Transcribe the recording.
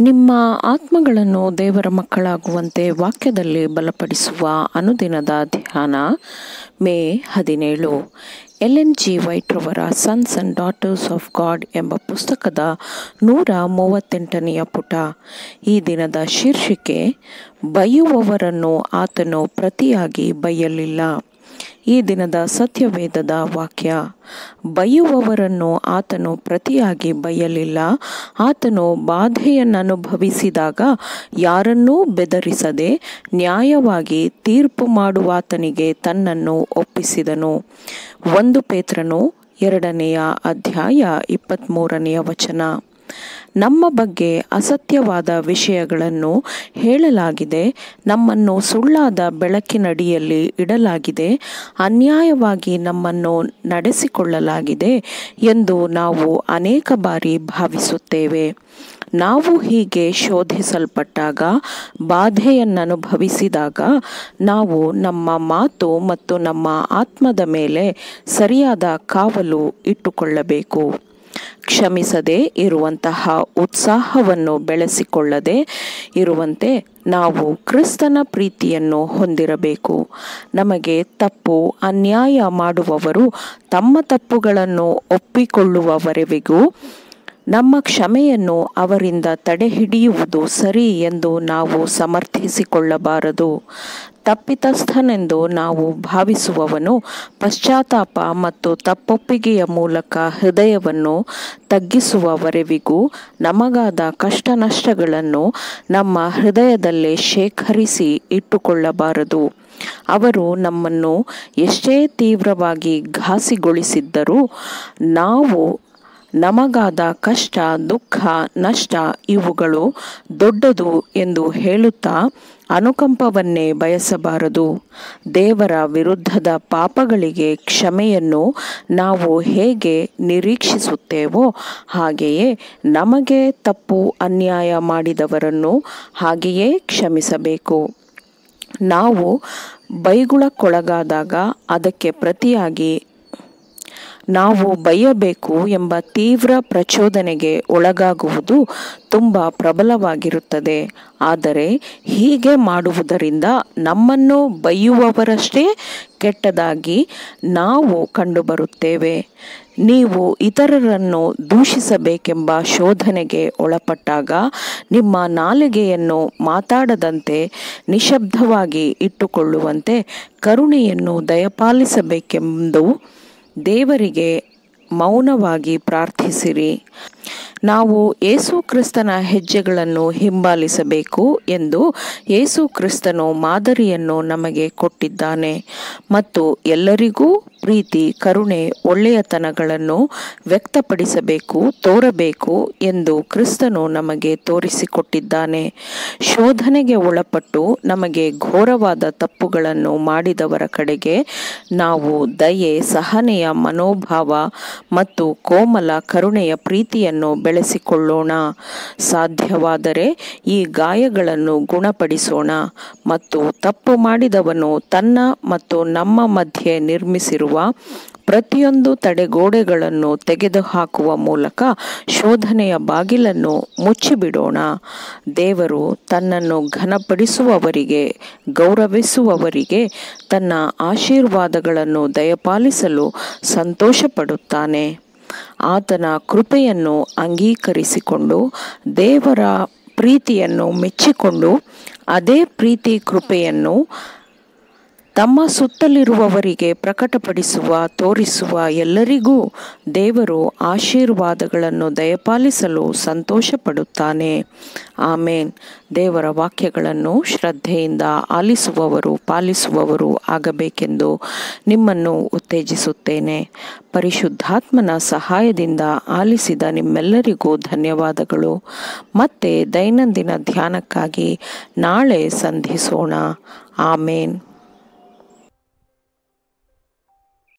ನಿಮ್ಮ ಆತ್ಮಗಳನ್ನು ದೇವರ ಮಕ್ಕಳಾಗುವಂತೆ ವಾಕ್ಯದಲ್ಲಿ ಬಲಪಡಿಸುವ ಅನುದಿನದ ಧ್ಯಾನ ಮೇ 17. ಎಲೆನ್ ಜಿ ವೈಟ್ ರವರ sons and daughters of god ಎಂಬ ಪುಸ್ತಕದ 138ನೆಯ ಪುಟ. ಈ ದಿನದ ಶೀರ್ಷಿಕೆ ಬೈಯುವವರನ್ನು ಆತನು ಪ್ರತಿಯಾಗಿ ಬೈಯಲಿಲ್ಲ. ಈ ದಿನದ ಸತ್ಯವೇದದ ವಾಕ್ಯ: ಬೈಯುವವರನ್ನು ಆತನು ಪ್ರತಿಯಾಗಿ ಬೈಯಲಿಲ್ಲ. ಆತನು ಬಾಧೆಯನ್ನನುಭವಿಸಿದಾಗ ಯಾರನ್ನೂ ಬೆದರಿಸದೆ ನ್ಯಾಯವಾಗಿ ತೀರ್ಪು ಮಾಡುವಾತನಿಗೆ ತನ್ನನ್ನು ಒಪ್ಪಿಸಿದನು. 1 ಪೇತ್ರನು 2ನೇ ಅಧ್ಯಾಯ 23ನೇ ವಚನ. ನಮ್ಮ ಬಗ್ಗೆ ಅಸತ್ಯವಾದ ವಿಷಯಗಳನ್ನು ಹೇಳಲಾಗಿದೆ, ನಮ್ಮನ್ನು ಸುಳ್ಳಾದ ಬೆಳಕಿನಡಿಯಲ್ಲಿ ಇಡಲಾಗಿದೆ, ಅನ್ಯಾಯವಾಗಿ ನಮ್ಮನ್ನು ನಡೆಸಿಕೊಳ್ಳಲಾಗಿದೆ ಎಂದು ನಾವು ಅನೇಕ ಬಾರಿ ಭಾವಿಸುತ್ತೇವೆ. ನಾವು ಹೀಗೆ ಶೋಧಿಸಲ್ಪಟ್ಟಾಗ, ಬಾಧೆಯನ್ನನುಭವಿಸಿದಾಗ ನಾವು ನಮ್ಮ ಮಾತು ಮತ್ತು ನಮ್ಮ ಆತ್ಮದ ಮೇಲೆ ಸರಿಯಾದ ಕಾವಲು ಇಟ್ಟುಕೊಳ್ಳಬೇಕು. ಕ್ಷಮಿಸದೆ ಇರುವಂತಹ ಉತ್ಸಾಹವನ್ನು ಬೆಳೆಸಿಕೊಳ್ಳದೆ ಇರುವಂತೆ ನಾವು ಕ್ರಿಸ್ತನ ಪ್ರೀತಿಯನ್ನು ಹೊಂದಿರಬೇಕು. ನಮಗೆ ತಪ್ಪು ಅನ್ಯಾಯ ಮಾಡುವವರು ತಮ್ಮ ತಪ್ಪುಗಳನ್ನು ಒಪ್ಪಿಕೊಳ್ಳುವವರೆವಿಗೂ ನಮ್ಮ ಕ್ಷಮೆಯನ್ನು ಅವರಿಂದ ತಡೆಹಿಡಿಯುವುದು ಸರಿ ಎಂದು ನಾವು ಸಮರ್ಥಿಸಿಕೊಳ್ಳಬಾರದು. ತಪ್ಪಿತಸ್ಥನೆಂದು ನಾವು ಭಾವಿಸುವವನು ಪಶ್ಚಾತ್ತಾಪ ಮತ್ತು ತಪ್ಪೊಪ್ಪಿಗೆಯ ಮೂಲಕ ಹೃದಯವನ್ನು ತಗ್ಗಿಸುವವರೆವಿಗೂ ನಮಗಾದ ಕಷ್ಟ ನಷ್ಟಗಳನ್ನು ನಮ್ಮ ಹೃದಯದಲ್ಲೇ ಶೇಖರಿಸಿ ಇಟ್ಟುಕೊಳ್ಳಬಾರದು. ಅವರು ನಮ್ಮನ್ನು ಎಷ್ಟೇ ತೀವ್ರವಾಗಿ ಘಾಸಿಗೊಳಿಸಿದ್ದರೂ ನಾವು ನಮಗಾದ ಕಷ್ಟ, ದುಃಖ, ನಷ್ಟ ಇವುಗಳು ದೊಡ್ಡದು ಎಂದು ಹೇಳುತ್ತಾ ಅನುಕಂಪವನ್ನೇ ಬಯಸಬಾರದು. ದೇವರ ವಿರುದ್ಧದ ಪಾಪಗಳಿಗೆ ಕ್ಷಮೆಯನ್ನು ನಾವು ಹೇಗೆ ನಿರೀಕ್ಷಿಸುತ್ತೇವೋ ಹಾಗೆಯೇ ನಮಗೆ ತಪ್ಪು ಅನ್ಯಾಯ ಮಾಡಿದವರನ್ನು ಹಾಗೆಯೇ ಕ್ಷಮಿಸಬೇಕು. ನಾವು ಬೈಗುಳಕ್ಕೊಳಗಾದಾಗ ಅದಕ್ಕೆ ಪ್ರತಿಯಾಗಿ ನಾವು ಬೈಯಬೇಕು ಎಂಬ ತೀವ್ರ ಪ್ರಚೋದನೆಗೆ ಒಳಗಾಗುವುದು ತುಂಬ ಪ್ರಬಲವಾಗಿರುತ್ತದೆ. ಆದರೆ ಹೀಗೆ ಮಾಡುವುದರಿಂದ ನಮ್ಮನ್ನು ಬೈಯುವವರಷ್ಟೇ ಕೆಟ್ಟದಾಗಿ ನಾವು ಕಂಡುಬರುತ್ತೇವೆ. ನೀವು ಇತರರನ್ನು ದೂಷಿಸಬೇಕೆಂಬ ಶೋಧನೆಗೆ ಒಳಪಟ್ಟಾಗ ನಿಮ್ಮ ನಾಲಿಗೆಯನ್ನು ಮಾತಾಡದಂತೆ ನಿಶ್ಶಬ್ದವಾಗಿ ಇಟ್ಟುಕೊಳ್ಳುವಂತೆ ಕರುಣೆಯನ್ನು ದಯಪಾಲಿಸಬೇಕೆಂದು ದೇವರಿಗೆ ಮೌನವಾಗಿ ಪ್ರಾರ್ಥಿಸಿರಿ. ನಾವು ಯೇಸು ಕ್ರಿಸ್ತನ ಹೆಜ್ಜೆಗಳನ್ನು ಹಿಂಬಾಲಿಸಬೇಕು ಎಂದು ಯೇಸು ಕ್ರಿಸ್ತನು ಮಾದರಿಯನ್ನು ನಮಗೆ ಕೊಟ್ಟಿದ್ದಾನೆ ಮತ್ತು ಎಲ್ಲರಿಗೂ ಪ್ರೀತಿ, ಕರುಣೆ, ಒಳ್ಳೆಯತನಗಳನ್ನು ವ್ಯಕ್ತಪಡಿಸಬೇಕು, ತೋರಬೇಕು ಎಂದು ಕ್ರಿಸ್ತನು ನಮಗೆ ತೋರಿಸಿಕೊಟ್ಟಿದ್ದಾನೆ. ಶೋಧನೆಗೆ ಒಳಪಟ್ಟು ನಮಗೆ ಘೋರವಾದ ತಪ್ಪುಗಳನ್ನು ಮಾಡಿದವರ ಕಡೆಗೆ ನಾವು ದಯೆ, ಸಹನೆಯ ಮನೋಭಾವ ಮತ್ತು ಕೋಮಲ ಕರುಣೆಯ ಪ್ರೀತಿಯನ್ನು ಬೆಳೆಸಿಕೊಳ್ಳೋಣ. ಸಾಧ್ಯವಾದರೆ ಈ ಗಾಯಗಳನ್ನು ಗುಣಪಡಿಸೋಣ ಮತ್ತು ತಪ್ಪು ಮಾಡಿದವನು ತನ್ನ ಮತ್ತು ನಮ್ಮ ಮಧ್ಯೆ ನಿರ್ಮಿಸಿರುವ ಪ್ರತಿಯೊಂದು ತಡೆಗೋಡೆಗಳನ್ನು ತೆಗೆದುಹಾಕುವ ಮೂಲಕ ಶೋಧನೆಯ ಬಾಗಿಲನ್ನು ಮುಚ್ಚಿಬಿಡೋಣ. ದೇವರು ತನ್ನನ್ನು ಘನಪಡಿಸುವವರಿಗೆ, ಗೌರವಿಸುವವರಿಗೆ ತನ್ನ ಆಶೀರ್ವಾದಗಳನ್ನು ದಯಪಾಲಿಸಲು ಸಂತೋಷಪಡುತ್ತಾನೆ. ಆತನ ಕೃಪೆಯನ್ನು ಅಂಗೀಕರಿಸಿಕೊಂಡು ದೇವರ ಪ್ರೀತಿಯನ್ನು ಮೆಚ್ಚಿಕೊಂಡು ಅದೇ ಪ್ರೀತಿ ಕೃಪೆಯನ್ನು ತಮ್ಮ ಸುತ್ತಲಿರುವವರಿಗೆ ಪ್ರಕಟಪಡಿಸುವ, ತೋರಿಸುವ ಎಲ್ಲರಿಗೂ ದೇವರು ಆಶೀರ್ವಾದಗಳನ್ನು ದಯಪಾಲಿಸಲು ಸಂತೋಷಪಡುತ್ತಾನೆ. ಆಮೇನ್. ದೇವರ ವಾಕ್ಯಗಳನ್ನು ಶ್ರದ್ಧೆಯಿಂದ ಆಲಿಸುವವರು, ಪಾಲಿಸುವವರು ಆಗಬೇಕೆಂದು ನಿಮ್ಮನ್ನು ಉತ್ತೇಜಿಸುತ್ತೇನೆ. ಪರಿಶುದ್ಧಾತ್ಮನ ಸಹಾಯದಿಂದ ಆಲಿಸಿದ ನಿಮ್ಮೆಲ್ಲರಿಗೂ ಧನ್ಯವಾದಗಳು. ಮತ್ತೆ ದೈನಂದಿನ ಧ್ಯಾನಕ್ಕಾಗಿ ನಾಳೆ ಸಂಧಿಸೋಣ. ಆಮೇನ್.